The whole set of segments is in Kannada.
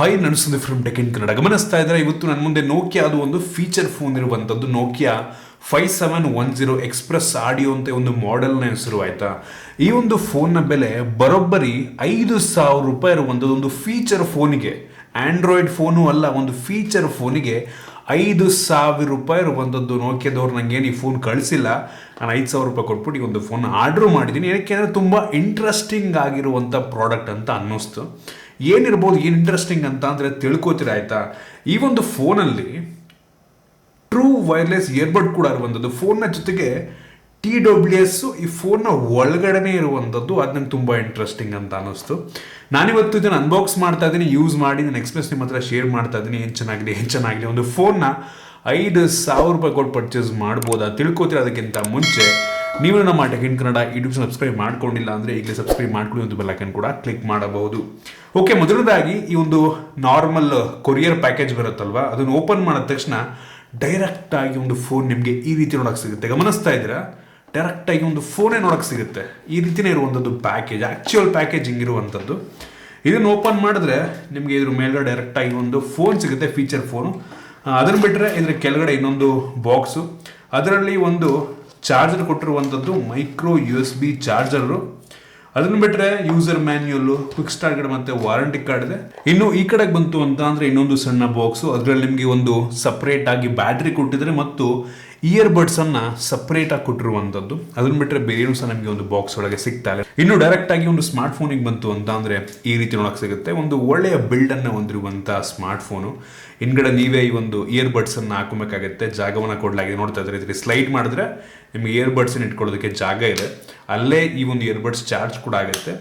ಹಾಯ್ ನಡೆಸಿದೆ ಫ್ರಮ್ ಟೆಕ್ ಇನ್ ಕನ್ನಡ. ಗಮನಿಸ್ತಾ ಇದ್ದಾರೆ ಇವತ್ತು ನನ್ನ ಮುಂದೆ ನೋಕಿಯಾ ಅದು ಒಂದು ಫೀಚರ್ ಫೋನ್ ಇರುವಂಥದ್ದು ನೋಕಿಯಾ 5710 ಎಕ್ಸ್ಪ್ರೆಸ್ ಆಡಿಯೋ ಅಂತ ಒಂದು ಮಾಡೆಲ್ನ ಹೆಸರು ಆಯ್ತಾ. ಈ ಒಂದು ಫೋನ್ನ ಬೆಲೆ ಬರೋಬ್ಬರಿ 5,000 ರೂಪಾಯಿ ಇರುವಂಥದ್ದು. ಒಂದು ಫೀಚರ್ ಫೋನಿಗೆ, ಆಂಡ್ರಾಯ್ಡ್ ಫೋನು ಅಲ್ಲ, ಒಂದು ಫೀಚರ್ ಫೋನಿಗೆ 5,000 ರೂಪಾಯಿ ಇರುವಂಥದ್ದು. ನೋಕಿಯಾದವ್ರು ನನಗೇನು ಈ ಫೋನ್ ಕಳಿಸಿಲ್ಲ, ನಾನು 5,000 ರೂಪಾಯಿ ಕೊಟ್ಬಿಟ್ಟು ಈ ಒಂದು ಫೋನ್ ಆರ್ಡ್ರ್ ಮಾಡಿದ್ದೀನಿ. ಯಾಕೆಂದರೆ ತುಂಬ ಇಂಟ್ರೆಸ್ಟಿಂಗ್ ಆಗಿರುವಂಥ ಪ್ರಾಡಕ್ಟ್ ಅಂತ ಅನ್ನಿಸ್ತು. ಏನಿರ್ಬೋದು, ಏನು ಇಂಟ್ರೆಸ್ಟಿಂಗ್ ಅಂತ ಅಂದರೆ ತಿಳ್ಕೊತೀರ ಆಯಿತಾ. ಈ ಒಂದು ಫೋನಲ್ಲಿ ಟ್ರೂ ವೈರ್ಲೆಸ್ ಇಯರ್ಬಡ್ ಕೂಡ ಇರುವಂಥದ್ದು. ಫೋನ್ನ ಜೊತೆಗೆ TWS ಈ ಫೋನ್ನ ಒಳಗಡೆನೇ ಇರುವಂಥದ್ದು. ಅದು ನಂಗೆ ತುಂಬ ಇಂಟ್ರೆಸ್ಟಿಂಗ್ ಅಂತ ಅನ್ನಿಸ್ತು. ನಾನಿವತ್ತು ಇದನ್ನು ಅನ್ಬಾಕ್ಸ್ ಮಾಡ್ತಾ ಇದ್ದೀನಿ, ಯೂಸ್ ಮಾಡಿ ನಾನು ಎಕ್ಸ್ಪ್ರೆಸ್ ನಿಮ್ಮ ಹತ್ರ ಶೇರ್ ಮಾಡ್ತಾ ಇದ್ದೀನಿ. ಏನು ಚೆನ್ನಾಗಿದೆ ಒಂದು ಫೋನ್ನ 5,000 ರೂಪಾಯಿ ಕೊಟ್ಟು ಪರ್ಚೇಸ್ ಮಾಡ್ಬೋದಾ ತಿಳ್ಕೊತೀರ. ಅದಕ್ಕಿಂತ ಮುಂಚೆ ನೀವು ನಮ್ಮ tech in Kannada YouTube subscribe ಮಾಡ್ಕೊಂಡಿಲ್ಲ ಅಂದರೆ ಈಗಲೇ ಸಬ್ಸ್ಕ್ರೈಬ್ ಮಾಡ್ಕೊಳ್ಳಿ, ಒಂದು ಬೆಲ್ ಐಕನ್ ಕೂಡ ಕ್ಲಿಕ್ ಮಾಡಬಹುದು. ಓಕೆ, ಮೊದಲನೇದಾಗಿ ಈ ಒಂದು ನಾರ್ಮಲ್ ಕೊರಿಯರ್ ಪ್ಯಾಕೇಜ್ ಬರುತ್ತಲ್ವಾ, ಅದನ್ನು ಓಪನ್ ಮಾಡಿದ ತಕ್ಷಣ ಡೈರೆಕ್ಟಾಗಿ ಒಂದು ಫೋನ್ ನಿಮಗೆ ಈ ರೀತಿ ನೋಡೋಕೆ ಸಿಗುತ್ತೆ. ಗಮನಿಸ್ತಾ ಇದ್ದೀರಾ, ಡೈರೆಕ್ಟಾಗಿ ಒಂದು ಫೋನೇ ನೋಡೋಕೆ ಸಿಗುತ್ತೆ. ಈ ರೀತಿಯೇ ಇರುವಂಥದ್ದು ಪ್ಯಾಕೇಜ್, ಆ್ಯಕ್ಚುಯಲ್ ಪ್ಯಾಕೇಜಿಂಗ್ ಇರುವಂಥದ್ದು. ಇದನ್ನು ಓಪನ್ ಮಾಡಿದ್ರೆ ನಿಮಗೆ ಇದ್ರ ಮೇಲ್ಗಡೆ ಡೈರೆಕ್ಟಾಗಿ ಒಂದು ಫೋನ್ ಸಿಗುತ್ತೆ, ಫೀಚರ್ ಫೋನು. ಅದನ್ನು ಬಿಟ್ಟರೆ ಇದರ ಕೆಳಗಡೆ ಇನ್ನೊಂದು ಬಾಕ್ಸು, ಅದರಲ್ಲಿ ಒಂದು ಚಾರ್ಜರ್ ಕೊಟ್ಟಿರುವಂಥದ್ದು, ಮೈಕ್ರೋ USB ಚಾರ್ಜರು. ಅದನ್ನು ಬಿಟ್ಟರೆ ಯೂಸರ್ ಮ್ಯಾನ್ಯುಯಲ್ಲು, ಕ್ವಿಕ್ ಸ್ಟಾರ್ಟ್ ಕಾರ್ಡ್ ಮತ್ತು ವಾರಂಟಿ ಕಾರ್ಡ್ ಇದೆ. ಇನ್ನು ಈ ಕಡೆಗೆ ಬಂತು ಅಂತ ಅಂದರೆ ಇನ್ನೊಂದು ಸಣ್ಣ ಬಾಕ್ಸು, ಅದರಲ್ಲಿ ನಿಮಗೆ ಒಂದು ಸಪ್ರೇಟ್ ಆಗಿ ಬ್ಯಾಟ್ರಿ ಕೊಟ್ಟಿದ್ದಾರೆ ಮತ್ತು ಇಯರ್ಬಡ್ಸನ್ನು ಸಪ್ರೇಟಾಗಿ ಕೊಟ್ಟಿರುವಂಥದ್ದು. ಅದನ್ನು ಬಿಟ್ಟರೆ ಬೇರೆಯೂ ಸಹ ನಮಗೆ ಒಂದು ಬಾಕ್ಸ್ ಒಳಗೆ ಸಿಗ್ತಾ ಇಲ್ಲ. ಇನ್ನು ಡೈರೆಕ್ಟಾಗಿ ಒಂದು ಸ್ಮಾರ್ಟ್ ಫೋನಿಗೆ ಬಂತು ಅಂತ ಅಂದರೆ ಈ ರೀತಿ ನೋಡೋಕೆ ಸಿಗುತ್ತೆ. ಒಂದು ಒಳ್ಳೆಯ ಬಿಲ್ಡನ್ನು ಹೊಂದಿರುವಂಥ ಸ್ಮಾರ್ಟ್ ಫೋನು. ಹಿಂದ್ಗಡೆ ನೀವೇ ಈ ಒಂದು ಇಯರ್ಬಡ್ಸನ್ನು ಹಾಕೋಬೇಕಾಗುತ್ತೆ, ಜಾಗವನ್ನು ಕೊಡಲಾಗಿದೆ. ನೋಡ್ತಾ ಇದ್ದಾರೆ, ಇದಕ್ಕೆ ಸ್ಲೈಡ್ ಮಾಡಿದ್ರೆ ನಿಮಗೆ ಇಯರ್ಬಡ್ಸನ್ನು ಇಟ್ಕೊಳ್ಳೋದಕ್ಕೆ ಜಾಗ ಇದೆ. ಅಲ್ಲೇ ಈ ಒಂದು ಇಯರ್ಬಡ್ಸ್ ಚಾರ್ಜ್ ಕೂಡ ಆಗುತ್ತೆ.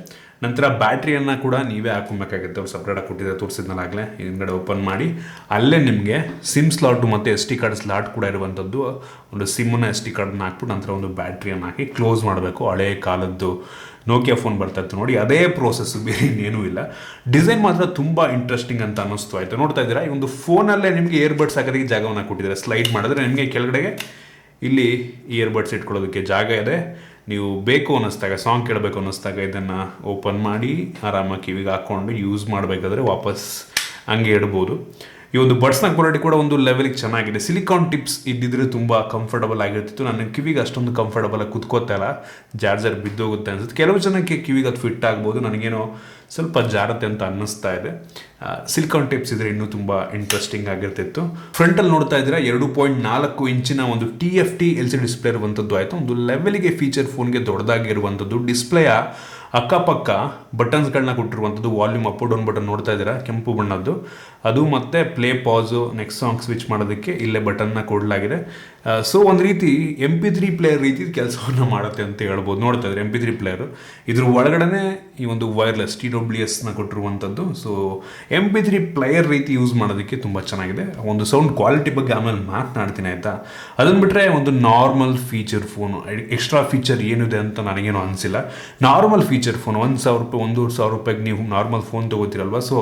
ನಂತರ ಬ್ಯಾಟ್ರಿಯನ್ನು ಕೂಡ ನೀವೇ ಹಾಕೊಬೇಕಾಗುತ್ತೆ, ಅವ್ರು ಸಪ್ರೇಟಾಗಿ ಕೊಟ್ಟಿದ್ದಾರೆ, ತೋರಿಸಿದ್ನಲ್ಲಾಗಲೇ. ಹಿಂದ್ಗಡೆ ಓಪನ್ ಮಾಡಿ ಅಲ್ಲೇ ನಿಮಗೆ ಸಿಮ್ ಸ್ಲಾಟು ಮತ್ತು SD ಕಾರ್ಡ್ ಸ್ಲಾಟ್ ಕೂಡ ಇರುವಂಥದ್ದು. ಒಂದು ಸಿಮ್ಮನ್ನು SD ಕಾರ್ಡನ್ನ ಹಾಕ್ಬಿಟ್ಟು ನಂತರ ಒಂದು ಬ್ಯಾಟ್ರಿಯನ್ನು ಹಾಕಿ ಕ್ಲೋಸ್ ಮಾಡಬೇಕು. ಹಳೇ ಕಾಲದ್ದು ನೋಕಿಯಾ ಫೋನ್ ಬರ್ತಾ ಇತ್ತು ನೋಡಿ, ಅದೇ ಪ್ರೋಸೆಸ್, ಬೇರೆ ಇನ್ನೇನೂ ಇಲ್ಲ. ಡಿಸೈನ್ ಮಾತ್ರ ತುಂಬ ಇಂಟ್ರೆಸ್ಟಿಂಗ್ ಅಂತ ಅನ್ನಿಸ್ತು ಆಯಿತು. ನೋಡ್ತಾ ಇದ್ದೀರಾ, ಈ ಒಂದು ಫೋನಲ್ಲೇ ನಿಮಗೆ ಇಯರ್ಬಡ್ಸ್ ಹಾಕೋದಕ್ಕೆ ಜಾಗವನ್ನು ಕೊಟ್ಟಿದ್ದಾರೆ. ಸ್ಲೈಡ್ ಮಾಡಿದ್ರೆ ನಿಮಗೆ ಕೆಳಗಡೆಗೆ ಇಲ್ಲಿ ಇಯರ್ಬಡ್ಸ್ ಇಟ್ಕೊಳ್ಳೋದಕ್ಕೆ ಜಾಗ ಇದೆ. ನೀವು ಬೇಕು ಅನ್ನಿಸ್ದಾಗ, ಸಾಂಗ್ ಕೇಳಬೇಕು ಅನ್ನಿಸ್ದಾಗ ಇದನ್ನು ಓಪನ್ ಮಾಡಿ ಆರಾಮಾಗಿ ಕಿವಿಗೆ ಹಾಕ್ಕೊಂಡು ಯೂಸ್ ಮಾಡಬೇಕಾದ್ರೆ ವಾಪಸ್ ಹಂಗೆ ಇಡ್ಬೋದು. ಈ ಒಂದು ಬಡ್ಸ್ನ ಕ್ವಾಲಿಟಿ ಕೂಡ ಒಂದು ಲೆವೆಲಿಗೆ ಚೆನ್ನಾಗಿದೆ. ಸಿಲಿಕಾನ್ ಟಿಪ್ಸ್ ಇದ್ದಿದ್ರೆ ತುಂಬ ಕಂಫರ್ಟಬಲ್ ಆಗಿರ್ತಿತ್ತು. ನನ್ನ ಕಿವಿಗೆ ಅಷ್ಟೊಂದು ಕಂಫರ್ಟಬಲ್ ಆಗಿ ಕುತ್ಕೋತಾ ಇಲ್ಲ, ಚಾರ್ಜರ್ ಬಿದ್ದೋಗುತ್ತೆ ಅನ್ಸುತ್ತೆ. ಕೆಲವು ಜನಕ್ಕೆ ಕಿವಿಗೆ ಅದು ಫಿಟ್ ಆಗ್ಬೋದು, ನನಗೇನೋ ಸ್ವಲ್ಪ ಜಾರತ್ತೆ ಅಂತ ಅನ್ನಿಸ್ತಾ ಇದೆ. ಸಿಲಿಕಾನ್ ಟಿಪ್ಸ್ ಇದ್ರೆ ಇನ್ನೂ ತುಂಬ ಇಂಟ್ರೆಸ್ಟಿಂಗ್ ಆಗಿರ್ತಿತ್ತು. ಫ್ರಂಟಲ್ಲಿ ನೋಡ್ತಾ ಇದ್ದೀರಾ, 2.4 ಇಂಚಿನ ಒಂದು TFT LCD ಡಿಸ್ಪ್ಲೇ ಇರುವಂಥದ್ದು ಆಯಿತು. ಒಂದು ಲೆವೆಲಿಗೆ ಫೀಚರ್ ಫೋನ್ಗೆ ದೊಡ್ಡದಾಗಿರುವಂಥದ್ದು. ಡಿಸ್ಪ್ಲೇಯ ಅಕ್ಕಪಕ್ಕ ಬಟನ್ಸ್ಗಳನ್ನ ಕೊಟ್ಟಿರುವಂಥದ್ದು. ವಾಲ್ಯೂಮ್ ಅಪ್ ಡೌನ್ ಬಟನ್ ನೋಡ್ತಾ ಇದ್ದೀರಾ, ಕೆಂಪು ಬಣ್ಣದ್ದು ಅದು, ಮತ್ತು play pass, next song switch ಮಾಡೋದಕ್ಕೆ ಇಲ್ಲೇ ಬಟನ್ನ ಕೊಡಲಾಗಿದೆ. ಸೊ ಒಂದು ರೀತಿ MP3 ಪ್ಲೇಯರ್ ರೀತಿ ಕೆಲಸವನ್ನು ಮಾಡುತ್ತೆ ಅಂತ ಹೇಳ್ಬೋದು. ನೋಡ್ತಾ ಇದ್ದಾರೆ MP3 ಪ್ಲೇಯರು. ಇದ್ರ ಒಳಗಡೆ ಈ ಒಂದು ವೈರ್ಲೆಸ್ TWSನ ಕೊಟ್ಟಿರುವಂಥದ್ದು. ಸೊ MP3 ಪ್ಲೇಯರ್ ರೀತಿ ಯೂಸ್ ಮಾಡೋದಕ್ಕೆ ತುಂಬ ಚೆನ್ನಾಗಿದೆ. ಒಂದು ಸೌಂಡ್ ಕ್ವಾಲಿಟಿ ಬಗ್ಗೆ ಆಮೇಲೆ ಮಾತನಾಡ್ತೀನಿ ಆಯಿತಾ. ಅದನ್ನು ಬಿಟ್ಟರೆ ಒಂದು normal feature phone, extra feature ಏನಿದೆ ಅಂತ ನನಗೇನು ಅನಿಸಿಲ್ಲ. ನಾರ್ಮಲ್ ಫೀಚರ್ ಫೋನ್, 1,000 ರೂಪಾಯಿ 1,500 ರೂಪಾಯಿಗೆ ನೀವು ನಾರ್ಮಲ್ ಫೋನ್ ತೊಗೋತೀರಲ್ವ, ಸೊ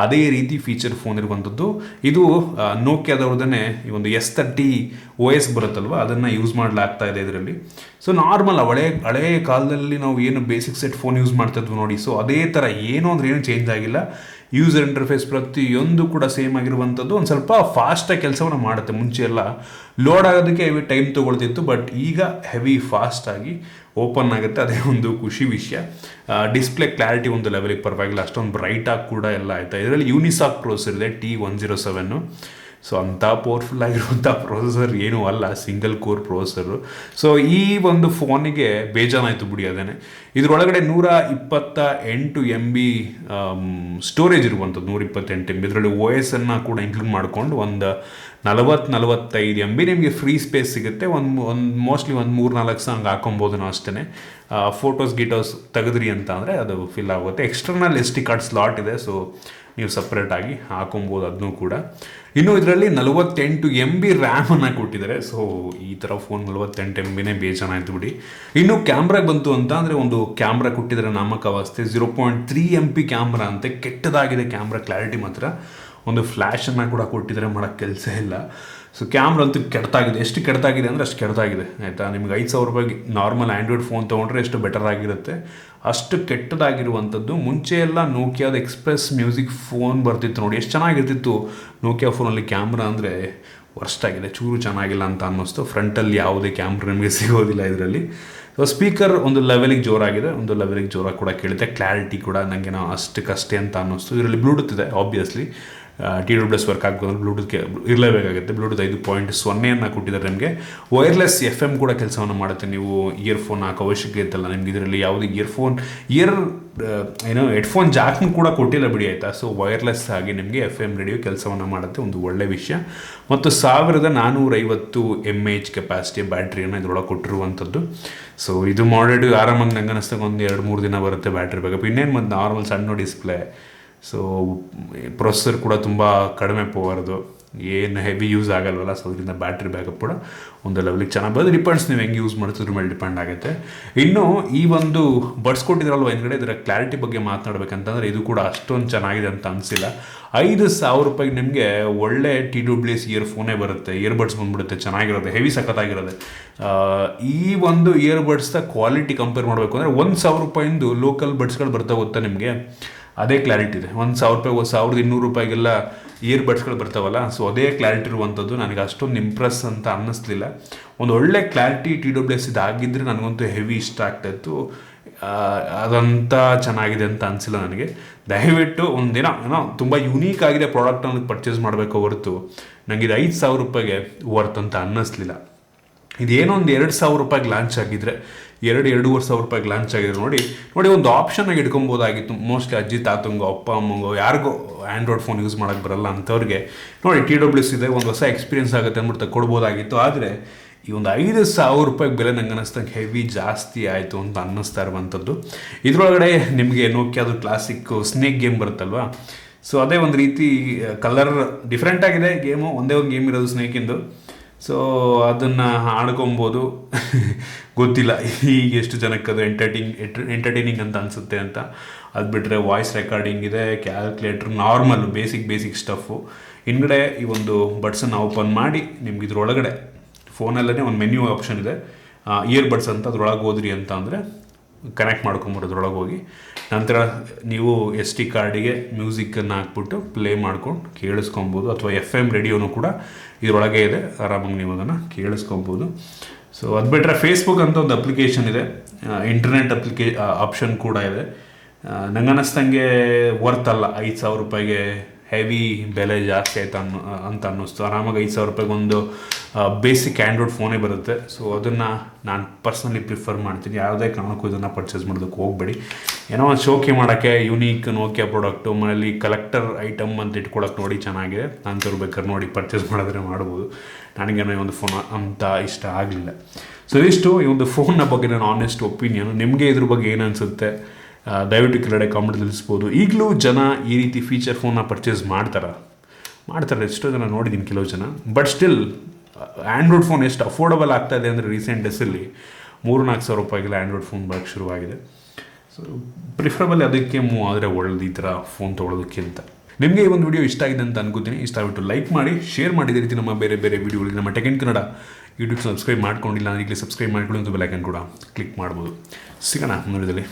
ಅದೇ ರೀತಿ ಫೀಚರ್ ಫೋನ್ ಇರುವಂಥದ್ದು. ಇದು ನೋಕಿಯಾದವ್ರದೇ ಈ ಒಂದು S30 OS ಬರುತ್ತಲ್ವ, ಅದನ್ನು ಯೂಸ್ ಮಾಡಲಾಗ್ತಾ ಇದೆ ಇದರಲ್ಲಿ. ಸೊ ನಾರ್ಮಲ್ ಹಳೆ ಕಾಲದಲ್ಲಿ ನಾವು ಏನು ಬೇಸಿಕ್ ಸೆಟ್ ಫೋನ್ ಯೂಸ್ ಮಾಡ್ತಾ ಇದ್ವಿ ನೋಡಿ, ಸೊ ಅದೇ ಥರ ಏನು ಅಂದರೆ ಏನು ಚೇಂಜ್ ಆಗಿಲ್ಲ. ಯೂಸರ್ ಇಂಟರ್ಫೇಸ್ ಪ್ರತಿಯೊಂದು ಕೂಡ ಸೇಮ್ ಆಗಿರುವಂಥದ್ದು. ಒಂದು ಸ್ವಲ್ಪ ಫಾಸ್ಟಾಗಿ ಕೆಲಸವನ್ನು ಮಾಡುತ್ತೆ. ಮುಂಚೆ ಎಲ್ಲ ಲೋಡ್ ಆಗೋದಕ್ಕೆ ಹೆವಿ ಟೈಮ್ ತೊಗೊಳ್ತಿತ್ತು, ಬಟ್ ಈಗ ಹೆವಿ ಫಾಸ್ಟಾಗಿ ಓಪನ್ ಆಗುತ್ತೆ. ಅದೇ ಒಂದು ಖುಷಿ ವಿಷಯ. ಡಿಸ್ಪ್ಲೇ ಕ್ಲಾರಿಟಿ ಒಂದು ಲೆವೆಲಿಗೆ ಪರವಾಗಿಲ್ಲ, ಅಷ್ಟೊಂದು ಬ್ರೈಟಾಗಿ ಕೂಡ ಎಲ್ಲ ಆಯಿತಾ. ಇದರಲ್ಲಿ ಯೂನಿಸಾಕ್ ಪ್ರೊಸೆಸರ್ ಇದೆ, T107. ಸೊ ಅಂಥ ಪವರ್ಫುಲ್ ಆಗಿರುವಂಥ ಪ್ರೊಸೆಸರ್ ಏನೂ ಅಲ್ಲ, ಸಿಂಗಲ್ ಕೋರ್ ಪ್ರೊಸೆಸರು. ಸೊ ಈ ಒಂದು ಫೋನಿಗೆ ಬೇಜಾನಾಯಿತು ಬಿಡಿ. ಅದೇನೆ ಇದರೊಳಗಡೆ 128 MB ಸ್ಟೋರೇಜ್ ಇರುವಂಥದ್ದು, 128 MB. ಇದರಲ್ಲಿ OS ಕೂಡ ಇನ್ಕ್ಲೂಡ್ ಮಾಡಿಕೊಂಡು ಒಂದು 40-45 MB ನಿಮಗೆ ಫ್ರೀ ಸ್ಪೇಸ್ ಸಿಗುತ್ತೆ. ಒಂದು ಮೋಸ್ಟ್ಲಿ ಒಂದು 3-4 ಸಾಂಗ್ ಹಾಕೊಬೋದು ನಾವು ಅಷ್ಟೇ. ಫೋಟೋಸ್ ಗಿಟೋಸ್ ತೆಗೆದ್ರಿ ಅಂತ ಅಂದರೆ ಅದು ಫಿಲ್ ಆಗುತ್ತೆ. ಎಕ್ಸ್ಟರ್ನಲ್ SD ಕಾರ್ಡ್ ಸ್ಲಾಟ್ ಇದೆ, ಸೊ ನೀವು ಸಪ್ರೇಟಾಗಿ ಹಾಕೊಬೋದು ಅದನ್ನೂ ಕೂಡ. ಇನ್ನು ಇದರಲ್ಲಿ 48 MB ರ್ಯಾಮನ್ನು ಕೊಟ್ಟಿದ್ದಾರೆ. ಸೊ ಈ ಥರ ಫೋನ್ 48 MBನೇ ಬೇಜಾನಾಯ್ತು ಬಿಡಿ. ಇನ್ನು ಕ್ಯಾಮ್ರಾಗೆ ಬಂತು ಅಂತ ಅಂದರೆ ಒಂದು ಕ್ಯಾಮ್ರಾ ಕೊಟ್ಟಿದ್ದಾರೆ ನಾಮಕಾವಸ್ಥೆ, 0.3 MP ಕ್ಯಾಮ್ರಾ ಅಂತೆ. ಕೆಟ್ಟದಾಗಿದೆ ಕ್ಯಾಮ್ರಾ ಕ್ಲಾರಿಟಿ ಮಾತ್ರ. ಒಂದು ಫ್ಲ್ಯಾಶನ್ನು ಕೂಡ ಕೊಟ್ಟಿದ್ದಾರೆ, ಮಾಡೋಕ್ಕೆ ಕೆಲಸ ಇಲ್ಲ. ಸೊ ಕ್ಯಾಮ್ರಾ ಅಂತೂ ಕೆಡ್ತಾಗಿದೆ. ಎಷ್ಟು ಕೆಡ್ತಾಗಿದೆ ಅಂದರೆ ಅಷ್ಟು ಕೆಡ್ತಾಗಿದೆ ಆಯಿತಾ. ನಿಮ್ಗೆ 5,000 ರೂಪಾಯಿಗೆ ನಾರ್ಮಲ್ ಆ್ಯಂಡ್ರಾಯ್ಡ್ ಫೋನ್ ತೊಗೊಂಡ್ರೆ ಎಷ್ಟು ಬೆಟರ್ ಆಗಿರುತ್ತೆ, ಅಷ್ಟು ಕೆಟ್ಟದಾಗಿರುವಂಥದ್ದು. ಮುಂಚೆ ಎಲ್ಲ ನೋಕಿಯಾದ ಎಕ್ಸ್ಪ್ರೆಸ್ ಮ್ಯೂಸಿಕ್ ಫೋನ್ ಬರ್ತಿತ್ತು ನೋಡಿ, ಎಷ್ಟು ಚೆನ್ನಾಗಿರ್ತಿತ್ತು. ನೋಕಿಯಾ ಫೋನಲ್ಲಿ ಕ್ಯಾಮ್ರಾ ಅಂದರೆ ವರ್ಸ್ಟ್ ಆಗಿದೆ, ಚೂರು ಚೆನ್ನಾಗಿಲ್ಲ ಅಂತ ಅನ್ನಿಸ್ತು. ಫ್ರಂಟಲ್ಲಿ ಯಾವುದೇ ಕ್ಯಾಮ್ರಾ ನಿಮಗೆ ಸಿಗೋದಿಲ್ಲ ಇದರಲ್ಲಿ. ಸೊ ಸ್ಪೀಕರ್ ಒಂದು ಲೆವೆಲಿಗೆ ಜೋರಾಗಿದೆ, ಒಂದು ಲೆವೆಲಿಗೆ ಜೋರಾಗಿ ಕೂಡ ಕೇಳುತ್ತೆ. ಕ್ಲಾರಿಟಿ ಕೂಡ ನನಗೆ ಅಷ್ಟಕ್ಕಷ್ಟೇ ಅಂತ ಅನ್ನಿಸ್ತು. ಇದರಲ್ಲಿ ಬ್ಲೂಟೂತ್ ಇದೆ ಆಬ್ವಿಯಸ್ಲಿ, TWS ವರ್ಕ್ ಆಗಬೇಕು, ಬ್ಲೂಟೂತ್ಗೆ ಇರಲೇಬೇಕಾಗುತ್ತೆ. ಬ್ಲೂಟೂತ್ 5.0 ಕೊಟ್ಟಿದ್ದಾರೆ ನಿಮಗೆ. ವೈರ್ಲೆಸ್ FM ಕೂಡ ಕೆಲಸವನ್ನು ಮಾಡುತ್ತೆ. ನೀವು ಇಯರ್ಫೋನ್ ಹಾಕೋ ಅವಶ್ಯಕತೆ ಇತ್ತಲ್ಲ ನಿಮ್ಗೆ. ಇದರಲ್ಲಿ ಯಾವುದೇ ಹೆಡ್ಫೋನ್ ಜಾಕ್ನು ಕೂಡ ಕೊಟ್ಟಿಲ್ಲ ಬಿಡಿ, ಆಯಿತಾ. ಸೊ ವೈರ್ಲೆಸ್ ಆಗಿ ನಿಮಗೆ FM ರೇಡಿಯೋ ಕೆಲಸವನ್ನು ಮಾಡುತ್ತೆ, ಒಂದು ಒಳ್ಳೆ ವಿಷಯ. ಮತ್ತು 1450 mAh ಕೆಪಾಸಿಟಿ ಬ್ಯಾಟ್ರಿಯನ್ನು ಇದರೊಳಗೆ ಕೊಟ್ಟಿರುವಂಥದ್ದು. ಸೊ ಇದು ಮಾಡಲ್ ಆರಾಮಾಗಿ ನಂಗೆ ಅನ್ನಿಸ್ದಾಗ ಒಂದು 2-3 ದಿನ ಬರುತ್ತೆ ಬ್ಯಾಟ್ರಿ ಬ್ಯಾಕಪ್. ಇನ್ನೇನು ಮತ್ತು ನಾರ್ಮಲ್ ಸಣ್ಣ ಡಿಸ್ಪ್ಲೇ. ಸೊ ಪ್ರೊಸೆಸರ್ ಕೂಡ ತುಂಬ ಕಡಿಮೆ ಪವರ್ದು, ಏನು ಹೆವಿ ಯೂಸ್ ಆಗಲ್ವಲ್ಲ. ಸೊ ಅದರಿಂದ ಬ್ಯಾಟ್ರಿ ಬ್ಯಾಕಪ್ ಕೂಡ ಒಂದು ಲೆವೆಲಿಗೆ ಚೆನ್ನಾಗಿ ಬರೋದು. ಡಿಪೆಂಡ್ಸ್ ನೀವು ಹೆಂಗೆ ಯೂಸ್ ಮಾಡ್ತಿದ್ರ ಮೇಲೆ ಡಿಪೆಂಡ್ ಆಗುತ್ತೆ. ಇನ್ನು ಈ ಒಂದು ಬಡ್ಸ್ ಕೊಟ್ಟಿದ್ರಲ್ವ ಹಿಂದ್ಗಡೆ, ಇದರ ಕ್ಲಾರಿಟಿ ಬಗ್ಗೆ ಮಾತನಾಡಬೇಕಂತಂದರೆ ಇದು ಕೂಡ ಅಷ್ಟೊಂದು ಚೆನ್ನಾಗಿದೆ ಅಂತ ಅನಿಸಿಲ್ಲ. 5,000 ರೂಪಾಯಿಗೆ ನಿಮಗೆ ಒಳ್ಳೆ TWS ಇಯರ್ಫೋನೇ ಬರುತ್ತೆ, ಇಯರ್ಬಡ್ಸ್ ಬಂದ್ಬಿಡುತ್ತೆ, ಚೆನ್ನಾಗಿರುತ್ತೆ, ಹೆವಿ ಸಖತ್ತಾಗಿರುತ್ತೆ. ಈ ಒಂದು ಇಯರ್ಬಡ್ಸ್ದ ಕ್ವಾಲಿಟಿ ಕಂಪೇರ್ ಮಾಡಬೇಕು ಅಂದರೆ 1,000 ರೂಪಾಯಿಂದು ಲೋಕಲ್ ಬಡ್ಸ್ಗಳು ಬರ್ತಾ ಗೊತ್ತಾ ನಿಮಗೆ, ಅದೇ ಕ್ಲಾರಿಟಿ ಇದೆ. 1,000 ರೂಪಾಯಿ, 1,200 ರೂಪಾಯಿಗೆಲ್ಲ ಇಯರ್ಬಡ್ಸ್ಗಳು ಬರ್ತಾವಲ್ಲ, ಸೊ ಅದೇ ಕ್ಲಾರಿಟಿ ಇರುವಂಥದ್ದು. ನನಗೆ ಅಷ್ಟೊಂದು ಇಂಪ್ರೆಸ್ ಅಂತ ಅನ್ನಿಸ್ಲಿಲ್ಲ. ಒಂದು ಒಳ್ಳೆ ಕ್ಲಾರಿಟಿ TWS ಇದಾಗಿದ್ದರೆ ನನಗಂತೂ ಹೆವಿ ಇಷ್ಟ ಆಗ್ತಾಯಿತ್ತು. ಅದಂತ ಚೆನ್ನಾಗಿದೆ ಅಂತ ಅನಿಸಿಲ್ಲ ನನಗೆ. ದಯವಿಟ್ಟು ಒಂದಿನ ತುಂಬ ಯೂನೀಕ್ ಆಗಿದೆ ಪ್ರಾಡಕ್ಟ್ ನನಗೆ ಪರ್ಚೇಸ್ ಮಾಡಬೇಕು ಹೊರತು ನನಗೆ ಇದು 5,000 ರೂಪಾಯಿಗೆ ವರ್ತ್ ಅಂತ ಅನ್ನಿಸ್ಲಿಲ್ಲ. ಇದೇನೋ ಒಂದು 2,000 ರೂಪಾಯಿಗೆ ಲಾಂಚ್ ಆಗಿದ್ರೆ, 2,500 ರೂಪಾಯಿಗೆ ಲಾಂಚ್ ಆಗಿದ್ರೆ ನೋಡಿ ಒಂದು ಆಪ್ಷನ್ನಾಗಿ ಇಟ್ಕೊಬೋದಾಗಿತ್ತು. ಮೋಸ್ಟ್ಲಿ ಅಜ್ಜಿ ತಾತಂಗೋ ಅಪ್ಪ ಅಮ್ಮಂಗೋ ಯಾರಿಗೋ ಆ್ಯಂಡ್ರಾಯ್ಡ್ ಫೋನ್ ಯೂಸ್ ಮಾಡೋಕ್ಕೆ ಬರಲ್ಲ ಅಂಥವ್ರಿಗೆ ನೋಡಿ TWS ಇದೆ, ಒಂದು ಹೊಸ ಎಕ್ಸ್ಪೀರಿಯನ್ಸ್ ಆಗುತ್ತೆ ಅಂದ್ಬಿಟ್ಟು ಕೊಡ್ಬೋದಾಗಿತ್ತು. ಆದರೆ ಈ ಒಂದು 5,000 ರೂಪಾಯಿಗೆ ಬೆಲೆ ನಂಗೆ ಅನ್ನಿಸ್ದಂಗೆ ಹೆವಿ ಜಾಸ್ತಿ ಆಯಿತು ಅಂತ ಅನ್ನಿಸ್ತಾ ಇರುವಂಥದ್ದು. ಇದರೊಳಗಡೆ ನಿಮಗೆ ನೋಕಿಯಾದ ಕ್ಲಾಸಿಕ್ ಸ್ನೇಕ್ ಗೇಮ್ ಬರುತ್ತಲ್ವಾ, ಸೊ ಅದೇ ಒಂದು ರೀತಿ ಕಲರ್ ಡಿಫ್ರೆಂಟ್ ಆಗಿದೆ ಗೇಮು, ಒಂದೇ ಒಂದು ಗೇಮ್ ಇರೋದು ಸ್ನೇಕಿಂದು. ಸೊ ಅದನ್ನು ಆಡ್ಕೊಬೋದು. ಗೊತ್ತಿಲ್ಲ ಈಗ ಎಷ್ಟು ಜನಕ್ಕೆ ಅದು ಎಂಟರ್ಟೈನಿಂಗ್ ಅಂತ ಅನಿಸುತ್ತೆ ಅಂತ. ಅದು ಬಿಟ್ಟರೆ ವಾಯ್ಸ್ ರೆಕಾರ್ಡಿಂಗ್ ಇದೆ, ಕ್ಯಾಲ್ಕುಲೇಟ್ರ್, ನಾರ್ಮಲ್ ಬೇಸಿಕ್ ಸ್ಟಫು. ಹಿಂದ್ಗಡೆ ಈ ಒಂದು ಬಡ್ಸನ್ನು ಓಪನ್ ಮಾಡಿ ನಿಮ್ಗೆ ಇದ್ರೊಳಗಡೆ ಫೋನಲ್ಲೇ ಒಂದು ಮೆನ್ಯೂ ಆಪ್ಷನ್ ಇದೆ, ಇಯರ್ಬಡ್ಸ್ ಅಂತ. ಅದ್ರೊಳಗೆ ಹೋದ್ರಿ ಅಂತ ಅಂದರೆ ಕನೆಕ್ಟ್ ಮಾಡ್ಕೊಂಬಿಟ್ಟು ಅದ್ರೊಳಗೆ ಹೋಗಿ ನಂತರ ನೀವು SD ಕಾರ್ಡಿಗೆ ಮ್ಯೂಸಿಕ್ಕನ್ನು ಹಾಕ್ಬಿಟ್ಟು ಪ್ಲೇ ಮಾಡ್ಕೊಂಡು ಕೇಳಿಸ್ಕೊಬೋದು. ಅಥವಾ FM ರೇಡಿಯೋನು ಕೂಡ ಇದರೊಳಗೆ ಇದೆ, ಆರಾಮಾಗಿ ನೀವು ಅದನ್ನು ಕೇಳಿಸ್ಕೊಬೋದು. ಸೊ ಅದು ಬಿಟ್ಟರೆ ಫೇಸ್ಬುಕ್ ಅಂತ ಒಂದು ಅಪ್ಲಿಕೇಶನ್ ಇದೆ, ಇಂಟರ್ನೆಟ್ ಆಪ್ಷನ್ ಕೂಡ ಇದೆ. ನಂಗೆ ಅನ್ನಿಸ್ದಂಗೆ ವರ್ತ್ ಅಲ್ಲ 5,000 ರೂಪಾಯಿಗೆ. ಹೆವಿ ಬೆಲೆ ಜಾಸ್ತಿ ಆಯಿತು ಅಂತ ಅನ್ನಿಸ್ತು. ಆರಾಮಾಗಿ 5,000 ರೂಪಾಯಿಗೆ ಒಂದು ಬೇಸಿಕ್ ಆ್ಯಂಡ್ರಾಯ್ಡ್ ಫೋನೇ ಬರುತ್ತೆ. ಸೊ ಅದನ್ನು ನಾನು ಪರ್ಸ್ನಲಿ ಪ್ರಿಫರ್ ಮಾಡ್ತೀನಿ. ಯಾವುದೇ ಕಾರಣಕ್ಕೂ ಇದನ್ನು ಪರ್ಚೇಸ್ ಮಾಡೋದಕ್ಕೆ ಹೋಗಬೇಡಿ. ಏನೋ ಒಂದು ಶೋಕಿ ಮಾಡೋಕ್ಕೆ ಯೂನೀಕ್ ನೋಕಿಯಾ ಪ್ರಾಡಕ್ಟು, ಮನೇಲಿ ಕಲೆಕ್ಟರ್ ಐಟಮ್ ಅಂತ ಇಟ್ಕೊಳಕ್ಕೆ ನೋಡಿ ಚೆನ್ನಾಗಿದೆ ಅಂಥವ್ರು ಬೇಕಾದ್ರೆ ನೋಡಿ ಪರ್ಚೇಸ್ ಮಾಡಿದ್ರೆ ಮಾಡ್ಬೋದು. ನನಗೇನೋ ಈ ಒಂದು ಫೋನ್ ಅಂತ ಇಷ್ಟ ಆಗಲಿಲ್ಲ. ಸೊ ಇಷ್ಟು ಈ ಒಂದು ಫೋನ್ನ ಬಗ್ಗೆ ನಾನು ಆನೆಸ್ಟ್ ಒಪಿನಿಯನ್. ನಿಮಗೆ ಇದ್ರ ಬಗ್ಗೆ ಏನು ಅನಿಸುತ್ತೆ ದಯವಿಟ್ಟು ಕೆಳಗಡೆ ಕಾಮೆಂಟ್ ತಿಳಿಸ್ಬೋದು. ಈಗಲೂ ಜನ ಈ ರೀತಿ ಫೀಚರ್ ಫೋನ್ನ ಪರ್ಚೇಸ್ ಮಾಡ್ತಾರೆ, ಎಷ್ಟೋ ಜನ ನೋಡಿದ್ದೀನಿ, ಕೆಲವು ಜನ. ಬಟ್ ಸ್ಟಿಲ್ ಆ್ಯಂಡ್ರಾಯ್ಡ್ ಫೋನ್ ಎಷ್ಟು ಅಫೋರ್ಡಬಲ್ ಆಗ್ತಾ ಇದೆ ಅಂದರೆ ರೀಸೆಂಟ್ ಡೇಸಲ್ಲಿ 3-4 ಸಾವಿರ ರೂಪಾಯಿಗೆಲ್ಲ ಆ್ಯಂಡ್ರಾಯ್ಡ್ ಫೋನ್ ಬರೋಕ್ಕೆ ಶುರುವಾಗಿದೆ. ಸೊ ಪ್ರಿಫರಬಲ್ ಅದಕ್ಕೆ ಮೂವ್ ಆದರೆ ಒಳ್ಳೆದು ಈ ಥರ ಫೋನ್ ತೊಗೊಳೋದಕ್ಕಿಂತ. ನಿಮಗೆ ಈ ಒಂದು ವಿಡಿಯೋ ಇಷ್ಟ ಆಗಿದೆ ಅಂತ ಅನ್ಕೋತೀನಿ. ಇಷ್ಟ ಆಗ್ಬಿಟ್ಟು ಲೈಕ್ ಮಾಡಿ, ಶೇರ್ ಮಾಡಿ. ಇದೇ ರೀತಿ ನಮ್ಮ ಬೇರೆ ವಿಡಿಯೋಗಳಿಗೆ ನಮ್ಮ tech in Kannada YouTube subscribe ಮಾಡ್ಕೊಂಡಿಲ್ಲ ಅಂದರೆ ಈಗಲೇ ಸಬ್ಸ್ಕ್ರೈಬ್ ಮಾಡ್ಕೊಳ್ಳಿ, ಅಂತ ಬೆಲ್ ಐಕನ್ ಕೂಡ ಕ್ಲಿಕ್ ಮಾಡ್ಬೋದು. ಸಿಗೋಣ ಮುಂದಿನದಲ್ಲಿ.